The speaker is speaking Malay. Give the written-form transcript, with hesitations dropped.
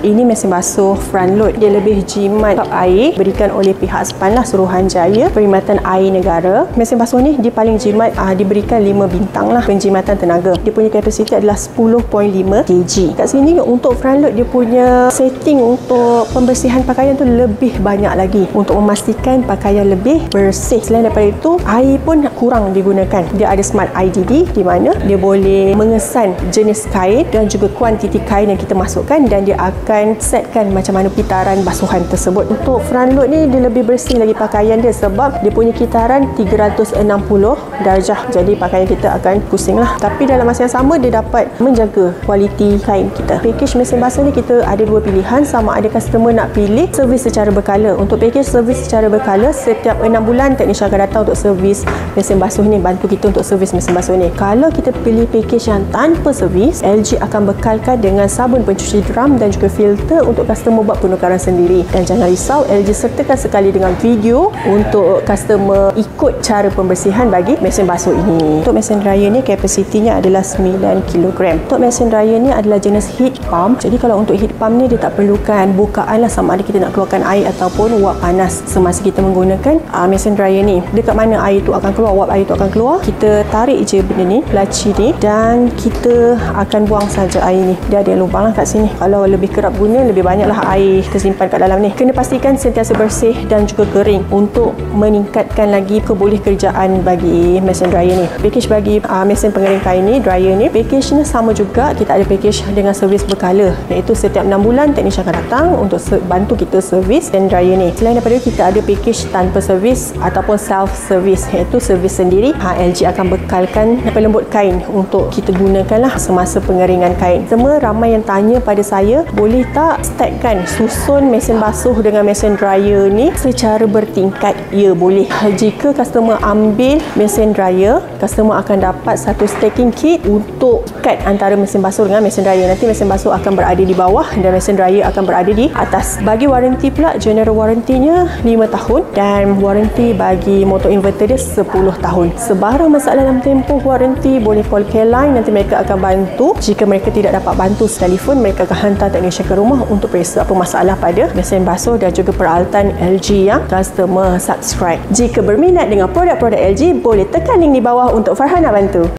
Ini mesin basuh front load. Dia lebih jimat kap air berikan oleh pihak SPAN lah, Suruhanjaya Perkhidmatan Air Negara. Mesin basuh ni dia paling jimat, diberikan 5 bintang lah penjimatan tenaga. Dia punya kapasiti adalah 10.5 kg. Kat sini untuk front load dia punya setting untuk pembersihan pakaian tu lebih banyak lagi untuk memastikan pakaian lebih bersih. Selain daripada itu, air pun kurang digunakan. Dia ada smart IDD di mana dia boleh mengesan jenis kain dan juga kuantiti kain yang kita masukkan, dan dia akan setkan macam mana kitaran basuhan tersebut. Untuk front load ni dia lebih bersih lagi pakaian dia sebab dia punya kitaran 360 darjah. Jadi pakaian kita akan pusing lah. Tapi dalam masa yang sama dia dapat menjaga kualiti kain kita. Package mesin basuh ni kita ada dua pilihan, sama ada customer nak pilih servis secara berkala. Untuk package servis secara berkala, setiap 6 bulan teknisian akan datang untuk servis mesin basuh ni, bantu kita untuk servis mesin basuh ni. Kalau kita pilih package yang tanpa servis, LG akan bekalkan dengan sabun pencuci drum dan juga filter untuk customer buat penukaran sendiri. Dan jangan risau, LG sertakan sekali dengan video untuk customer ikut cara pembersihan bagi mesin basuh ini. Untuk mesin dryer ni kapasitinya adalah 9 kg. Untuk mesin dryer ni adalah jenis heat pump. Jadi kalau untuk heat pump ni dia tak perlukan bukaan lah, sama ada kita nak keluarkan air ataupun wap panas semasa kita menggunakan mesin dryer ni. Dekat mana air tu akan keluar, wap air tu akan keluar, kita tarik je benda ni, laci ni, dan kita akan buang saja air ni. Dia ada lubang lah kat sini. Kalau lebih kerap guna, lebih banyaklah air tersimpan kat dalam ni. Kena pastikan sentiasa bersih dan juga kering untuk meningkatkan lagi keboleh kerjaan bagi mesin dryer ni. Package bagi mesin pengering kain ni, dryer ni, package ni sama juga. Kita ada package dengan servis berkala, iaitu setiap 6 bulan teknisian akan datang untuk bantu kita servis dan dryer ni. Selain daripada itu, kita ada package tanpa servis ataupun self service, iaitu servis sendiri. LG akan bekalkan pelembut kain untuk kita gunakanlah semasa pengeringan kain. Semua ramai yang tanya pada saya, boleh tak stackkan susun mesin basuh dengan mesin dryer ni secara bertingkat? Ya, boleh. Jika customer ambil mesin dryer, customer akan dapat satu stacking kit untuk ikat antara mesin basuh dengan mesin dryer. Nanti mesin basuh akan berada di bawah dan mesin dryer akan berada di atas. Bagi waranti pula, general warrantinya 5 tahun dan waranti bagi motor inverter dia 10 tahun. Sebarang masalah dalam tempoh waranti, boleh call Careline, nanti mereka akan bantu. Jika mereka tidak dapat bantu telefon, mereka akan hantar teknisian ke rumah untuk periksa apa masalah pada mesin basuh dan juga peralatan LG yang customer subscribe. Jika berminat dengan produk-produk LG, boleh tekan link di bawah untuk Farhana bantu.